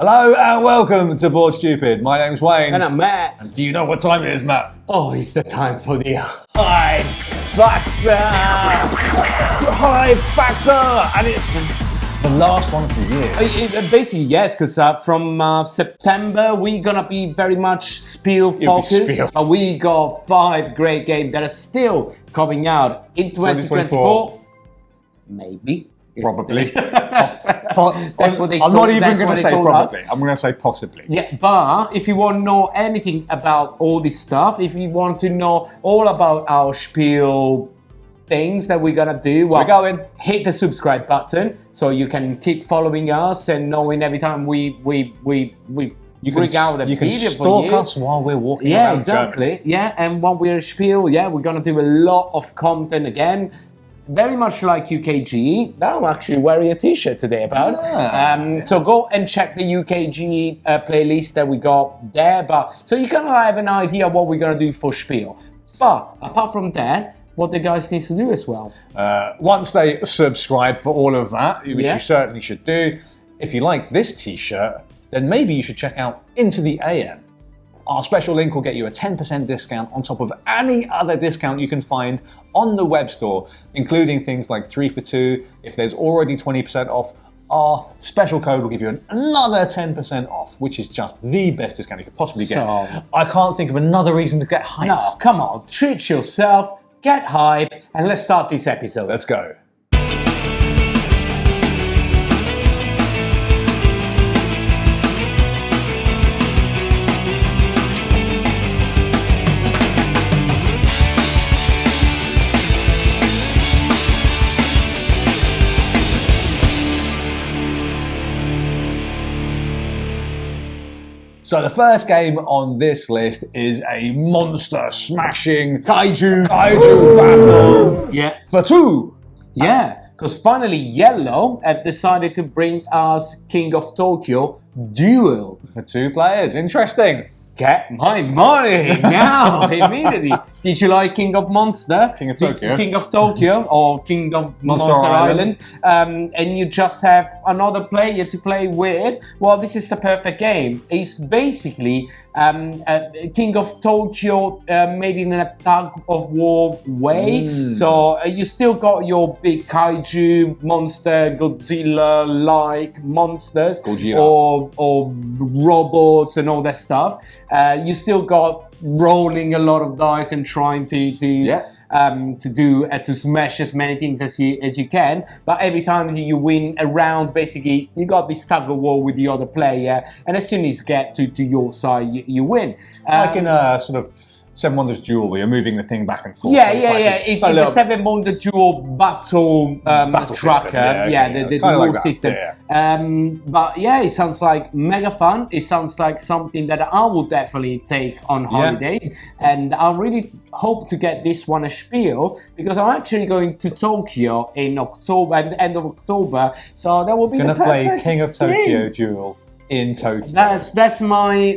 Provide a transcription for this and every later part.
Hello and welcome to Board Stupid. My name's Wayne. And I'm Matt. And do you know what time it is, Matt? Oh, it's the time for the Hype Factor! Hype Factor! And it's the last one of the year. Basically, yes, because from September, we're going to be very much Spiel focused. We got 5 great games that are still coming out in 2024. Maybe. Probably. That's what they I'm told, not even going to say probably. Us. I'm going to say possibly. Yeah, but if you want to know anything about all this stuff, if you want to know all about our Spiel things that we're gonna do, well, hit the subscribe button so you can keep following us and knowing every time we bring out a video for you. You can stalk us while we're walking around. Yeah, exactly. Germany. Yeah, and when we're Spiel, yeah, we're gonna do a lot of content again. Very much like UKG, that I'm actually wearing a t-shirt today about. So go and check the UKG playlist that we got there. But so you kind of have an idea what we're gonna do for Spiel. But apart from that, what the guys need to do as well. Once they subscribe for all of that, which you certainly should do. If you like this t-shirt, then maybe you should check out Into the AM. Our special link will get you a 10% discount on top of any other discount you can find on the web store, including things like 3 for 2. If there's already 20% off, our special code will give you another 10% off, which is just the best discount you could possibly get. I can't think of another reason to get hyped. No, come on, treat yourself, get hyped, and let's start this episode. Let's go. So the first game on this list is a monster smashing kaiju battle. Yeah. For 2. Yeah, because finally Yellow have decided to bring us King of Tokyo Duel. For 2 players. Interesting. Get my money now, immediately. Did you like King of Monster? King of Tokyo. King of Tokyo or King of Monster Island. And you just have another player to play with. Well, this is the perfect game. It's basically King of Tokyo made in a tug of war way. So you still got your big kaiju monster, Godzilla-like monsters, or robots and all that stuff. You still got rolling a lot of dice and trying to smash as many things as you can. But every time you win a round, basically you got this tug of war with the other player, and as soon as you get to your side, you win. Like in a sort of Seven Wonders Duel, where you're moving the thing back and forth. It's the Seven Wonders Duel battle tracker. The duel system. But yeah, it sounds like mega fun. It sounds like something that I will definitely take on holidays. And I really hope to get this one a Spiel, because I'm actually going to Tokyo in October, at the end of October. So that will be the perfect play King of Tokyo Duel in Tokyo. That's my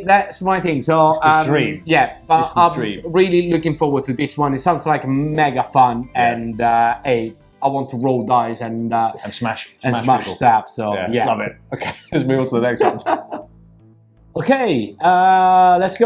thing. So it's the dream. Yeah, but I'm really looking forward to this one. It sounds like mega fun, and I want to roll dice and smash stuff. So yeah, love it. Okay, let's move on to the next one. Okay, let's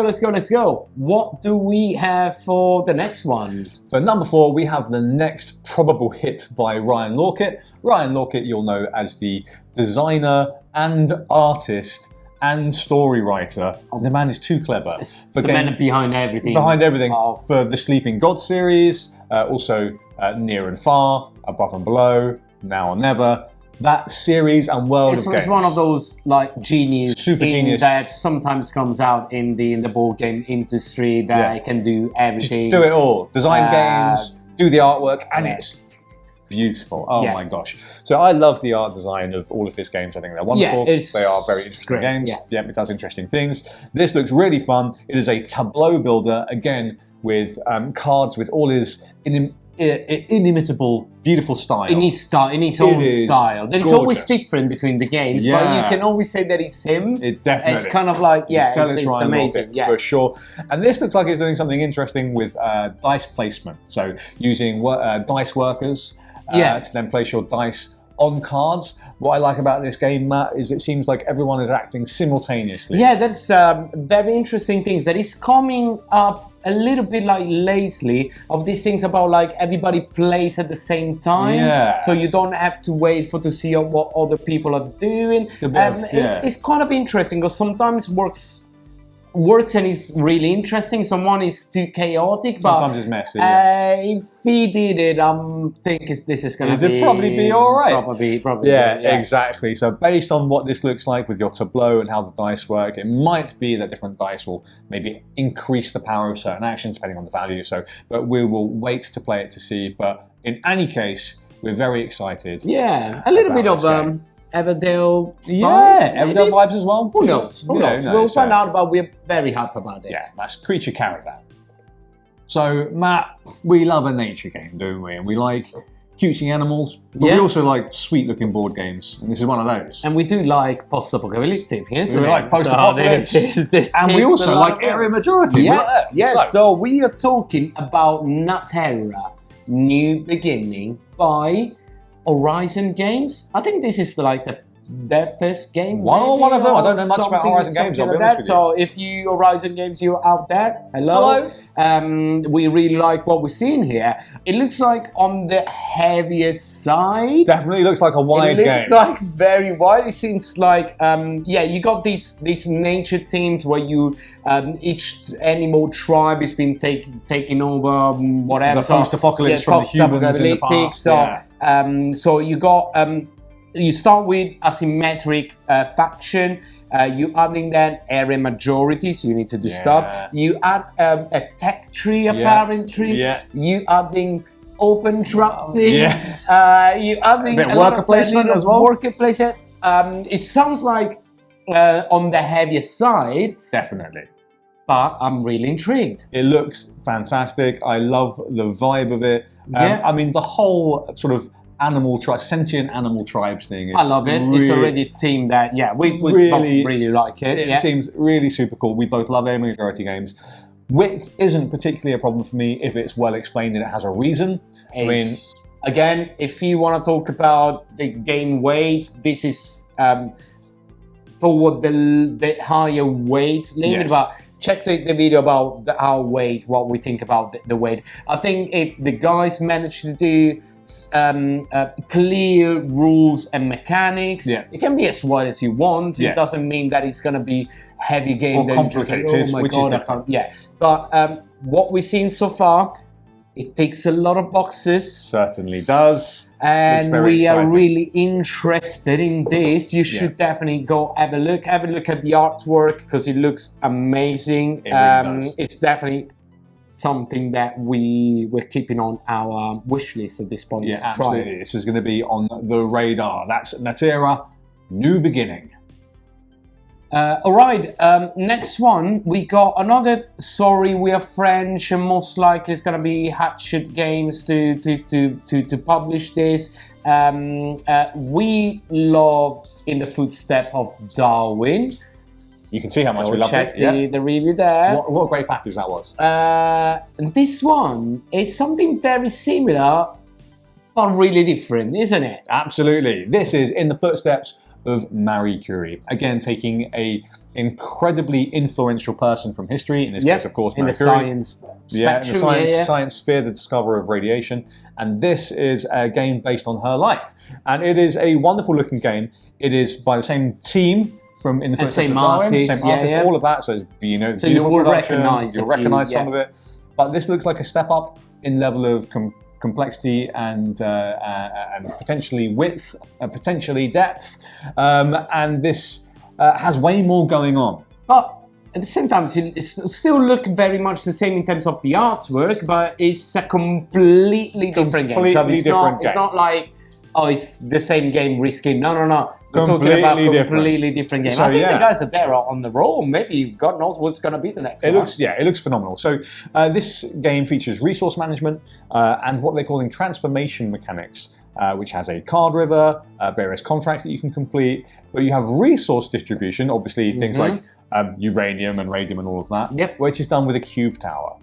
go. What do we have for the next one? So number 4, we have the next probable hit by Ryan Lorkett. Ryan Lorkett, you'll know as the designer and artist and story writer. The man is too clever. The man behind everything. For the Sleeping God series, also Near and Far, Above and Below, Now or Never. That series and world of games. It's one of those like super genius that sometimes comes out in the board game industry that can do everything. Just do it all. Design games, do the artwork, and it's beautiful. Oh my gosh. So I love the art design of all of his games. I think they're wonderful. They are very interesting games. Yeah, it does interesting things. This looks really fun. It is a tableau builder, again, with cards with all his inimitable, beautiful style. In his own style. That is always different between the games, but you can always say that it's him. It definitely. It's kind of like, it's amazing. For sure. And this looks like it's doing something interesting with dice placement. So using dice workers to then place your dice on cards. What I like about this game, Matt, is it seems like everyone is acting simultaneously. Yeah, that's very interesting things that is coming up a little bit like lately of these things about like everybody plays at the same time. Yeah. So you don't have to wait for to see what other people are doing. It's kind of interesting because sometimes works and is really interesting. Someone is too chaotic, but sometimes it's messy. If he did it, I think this is going to be probably be all right. Probably. Yeah, exactly. So based on what this looks like with your tableau and how the dice work, it might be that different dice will maybe increase the power of certain actions depending on the value. So, but we will wait to play it to see. But in any case, we're very excited. Yeah, a little bit of Everdale vibes as well. Who knows? We'll find out, but we're very happy about this. Yeah, that's Creature Caravan. So, Matt, we love a nature game, don't we? And we like cutesy animals, but we also like sweet-looking board games, and this is one of those. And we do like post-apocalyptic, isn't it? We like post-apocalyptic, and we also like area majority. Yes. So we are talking about NATA New Beginning by Horizon Games. I think this is like their first game. One of them. I don't know much about Horizon Games. I'll be honest with you. So if you Horizon Games, you're out there. Hello. We really like what we're seeing here. It looks like on the heavier side. Definitely looks like a wide game. It looks like very wide. It seems like you got these nature themes where you each animal tribe has been taking over whatever. The post-apocalypse from the humans in the past. So you got. You start with asymmetric faction. You adding then area majority, so you need to do stuff. You add a tech tree apparently. You adding open drafting. You adding a lot of placement as well. Worker placement. It sounds like on the heavier side. Definitely. But I'm really intrigued. It looks fantastic. I love the vibe of it. I mean, the whole sort of sentient animal tribes thing. I love it. It's already a team that, we both really like it. It seems really super cool. We both love area majority games. Width isn't particularly a problem for me if it's well explained and it has a reason. Again, if you want to talk about the game weight, this is toward the higher weight limit. But check the video about our weight, what we think about the weight. I think if the guys manage to do clear rules and mechanics, it can be as wide as you want. It doesn't mean that it's going to be heavy game. Or complicated, which is different. But what we've seen so far, it ticks a lot of boxes. Certainly does. And we are really interested in this. You should definitely go have a look. Have a look at the artwork because it looks amazing. It really does. It's definitely something that we're keeping on our wish list at this point. Yeah, absolutely. This is going to be on the radar. That's NATA New Beginning. All right, next one, we got another, sorry, we are French, and most likely it's going to be Hatchet Games to publish this. We loved In the Footsteps of Darwin. You can see how much we loved it. Check the review there. What a great package that was. And this one is something very similar, but really different, isn't it? Absolutely. This is In the Footsteps of Marie Curie. Again, taking a incredibly influential person from history, in this case, of course, Marie Curie. In the science spectrum, in the science sphere, the discoverer of radiation. And this is a game based on her life. And it is a wonderful looking game. It is by the same team from In the Footsteps of Darwin, same artist, all of that. So it's, so you will recognize some of it. But this looks like a step up in level of complexity and potentially width, potentially depth, and this has way more going on. But at the same time, it still look very much the same in terms of the artwork, but it's a completely different game. So it's not like, oh, it's the same game risking. No. We're talking about a completely different game. So, I think the guys are there on the roll. Maybe God knows what's going to be the next one. It looks phenomenal. So this game features resource management and what they're calling transformation mechanics, which has a card river, various contracts that you can complete, but you have resource distribution, obviously things like uranium and radium and all of that, which is done with a cube tower.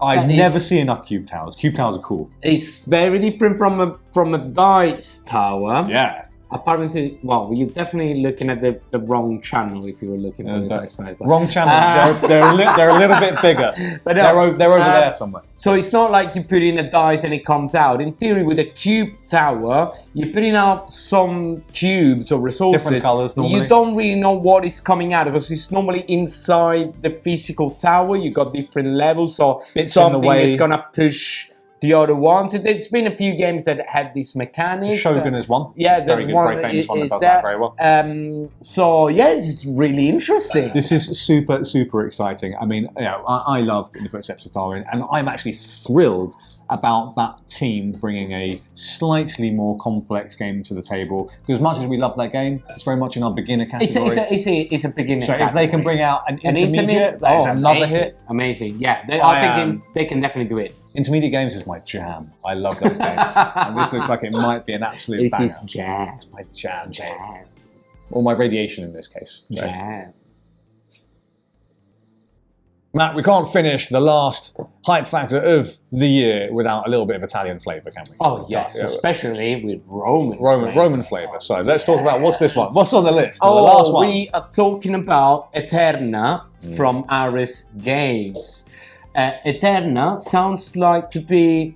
I never see enough cube towers. Cube towers are cool. It's very different from a dice tower. Yeah. Apparently, well, you're definitely looking at the wrong channel if you were looking for the dice tower. Wrong channel. They're a little bit bigger. But they're over there somewhere. So it's not like you put in a dice and it comes out. In theory, with a cube tower, you're putting out some cubes or resources. Different colors normally. You don't really know what is coming out because it's normally inside the physical tower. You got different levels, so something is gonna push the other ones. It's been a few games that had this mechanic. Shogun is one. Yeah, there's one. Very famous one that does that very well. So yeah, it's really interesting. This is super exciting. I mean, I loved In the Footsteps of Tharin, and I'm actually thrilled about that team bringing a slightly more complex game to the table. Because as much as we love that game, it's very much in our beginner category. It's a beginner category. If they can bring out an intermediate, that's another hit. Amazing. Yeah, I think they can definitely do it. Intermediate games is my jam. I love those games. And this looks like it might be an absolute banger. This is jam. It's my jam. Or my radiation in this case. Jam. Matt, we can't finish the last hype factor of the year without a little bit of Italian flavour, can we? Oh yes, especially with Roman flavour. So let's talk about what's this one? What's on the list? Oh, the last one. We are talking about Eterna from Ares Games. Eterna sounds like to be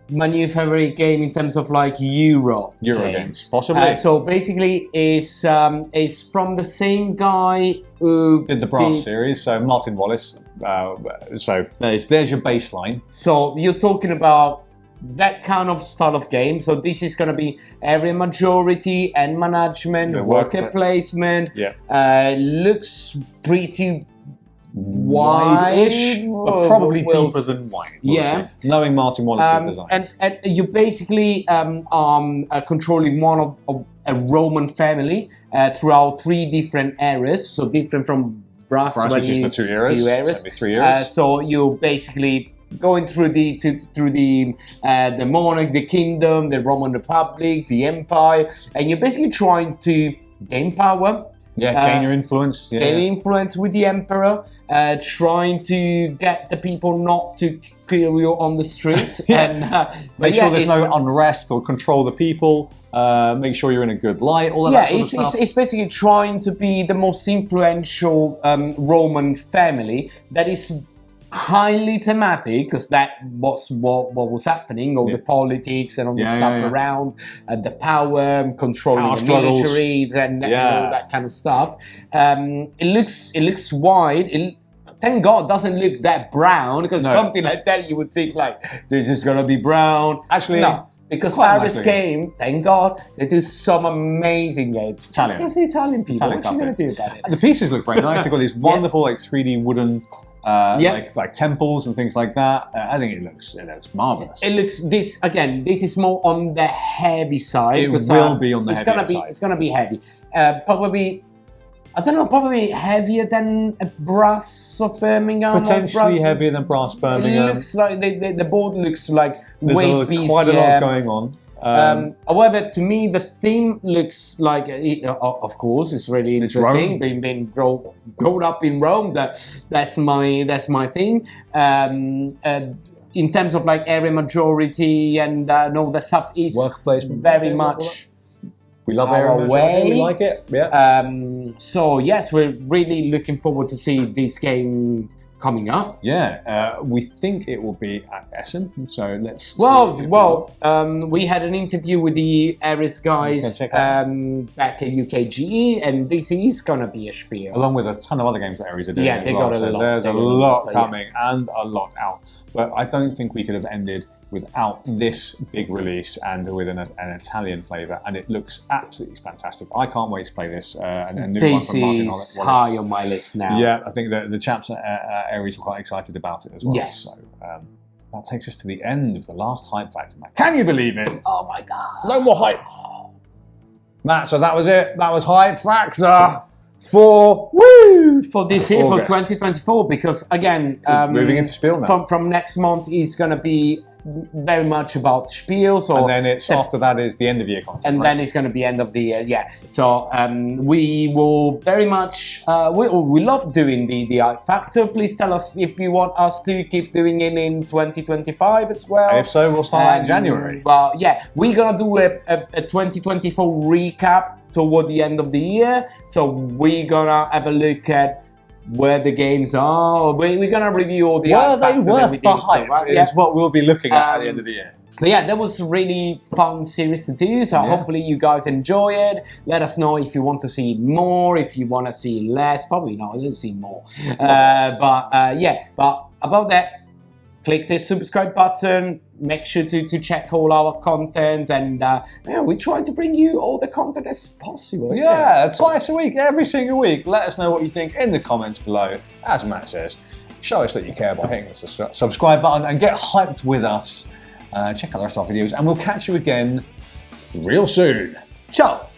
my new favorite game in terms of like Euro games, possibly. So basically, it's from the same guy who did the Brass series. So Martin Wallace. So there's your baseline. So you're talking about that kind of style of game. So this is going to be area majority and management, worker placement. Yeah. Looks pretty wide-ish, but probably deeper than wide. Yeah, knowing Martin Wallace's design. And you basically controlling one of a Roman family throughout 3 different eras, so different from Brass which is the 2 eras. 3 eras. So you basically going through the monarch, the kingdom, the Roman Republic, the empire, and you're basically trying to gain power. Yeah, gain your influence. Gain influence with the emperor, trying to get the people not to kill you on the street. And make sure there's no unrest, or control the people, make sure you're in a good light, all that sort of stuff. It's basically trying to be the most influential Roman family that is highly thematic, because that was what was happening, all the politics and all the stuff around the power, controlling the militaries and all that kind of stuff. It looks wide. Thank God it doesn't look that brown, because something like that you would think like this is gonna be brown. Actually, no. Because Ares game, thank God, they do some amazing games. Italian. It's Italian people. What are you going to do about it? And the pieces look very nice. They've got these wonderful like 3D wooden like temples and things like that. I think it looks marvelous. It looks this is more on the heavy side. It will be on the heavy side. It's gonna be heavy. Probably, I don't know, probably heavier than a Brass of Birmingham. Potentially heavier than Brass Birmingham. It looks like the board looks like way BCM. Quite a lot going on. However, to me, the theme looks like, of course, it's really interesting. Being grown up in Rome, that's my thing. In terms of like area majority and all that stuff is very much. We love area majority. We like it. Yeah. So yes, we're really looking forward to see this game coming up. Yeah, we think it will be at Essen, so let's we had an interview with the Ares guys back at UKGE, and this is gonna be a spiel. Along with a ton of other games that Ares are doing. Yeah, they got a lot. There's a lot coming and a lot out. But I don't think we could have ended without this big release and with an Italian flavour, and it looks absolutely fantastic. I can't wait to play this. And a new one from Martin Wallace. This is high on my list now. Yeah, I think that the chaps at Ares were quite excited about it as well. Yes. So that takes us to the end of the last hype factor, Matt. Can you believe it? Oh my God. No more hype. Matt, so that was it. That was hype factor for this year, for 2024, because again, moving into spiel now. From next month is going to be very much about spiels. And then it's after that is the end of year content. And then it's going to be end of the year, yeah. So we will very much, we love doing the Ike Factor. Please tell us if you want us to keep doing it in 2025 as well. And if so, we'll start that in January. Well, yeah, we're going to do a 2024 recap toward the end of the year. So we're going to have a look at where the games are. We're going to review all the Were they worth the hype is what we'll be looking at the end of the year. But yeah, that was a really fun series to do, so hopefully you guys enjoy it. Let us know if you want to see more, if you want to see less. Probably not, let's see more. But about that, click the subscribe button. Make sure to check all our content, and we try to bring you all the content as possible. Yeah, twice a week, every single week. Let us know what you think in the comments below. As Matt says, show us that you care by hitting the subscribe button and get hyped with us. Check out the rest of our videos, and we'll catch you again real soon. Ciao!